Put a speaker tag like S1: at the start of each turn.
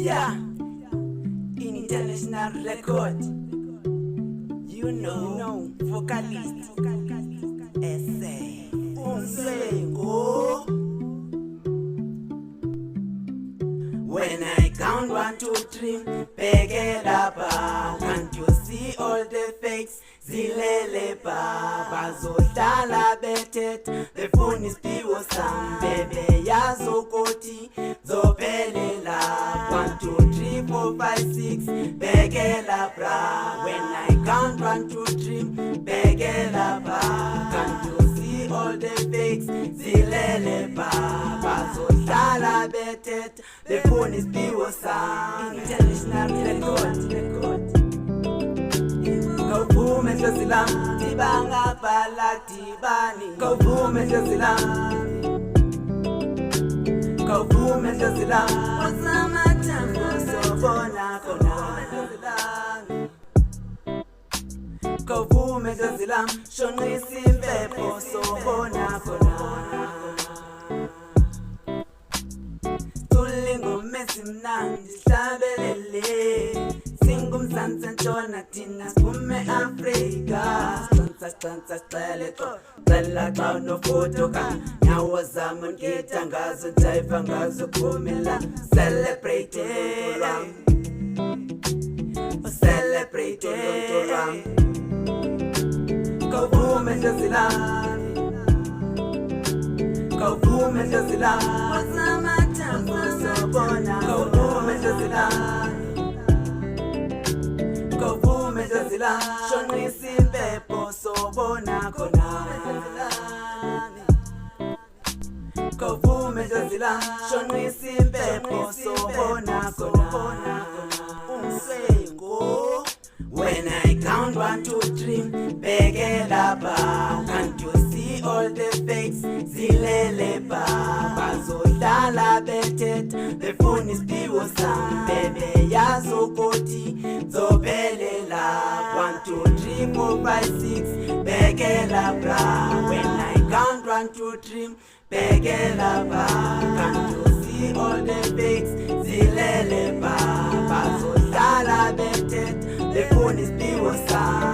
S1: Yeah, international record. You know, vocalist. Essay. Umsengo. When I count 1, 2, 3, pick it up. Can't you see all the fakes? Zilele pa, bazohlala betet. The phone is piwo sam, baby yazokoti. Zopelela, 1, 2, 3, 4, 5, 6. Begela bra. When I count 1, 2, 3, begela pa. Can't you see all the fakes? Zilele pa, bazohlala betet. The phone is piwo sam. International record. Kawuvume hlazila, tibanga bala tibani. Kawuvume hlazila, kawuvume hlazila. Osama tango sobona kona. Kawuvume hlazila, shonisi pepo sobona kona. Tulingo mesimnandi hlabelele. Singumzansi ntshona thina siphume Afrika. Siqansa sicele xo, cela xa unofuduka. Nyawo zami ngita ngazo, njayiva ngazo kuphumela. Celebrate celebrate kawuvume hlazilani, kawuvume hlazilani. Osama tango sobona, kawuvume hlazilani, kawuvume hlazila. Shonisa impepho sobona khona. Kawuvume hlazila, shonisa impepho sobona khona. Umsengo. When I count 1, 2, 3, begela pa. Can't you see all the fakes? Zilele pa, bazohlala betet. The phone is piwo sam, baby yazokoti. Zopelela, 1, 2, 3, 4, 5, 6. Begela bra. When I count 1, 2, 3, begela pa. Can't you see all the fakes? Zilele pa, bazohlala betet. The phone is piwo sam.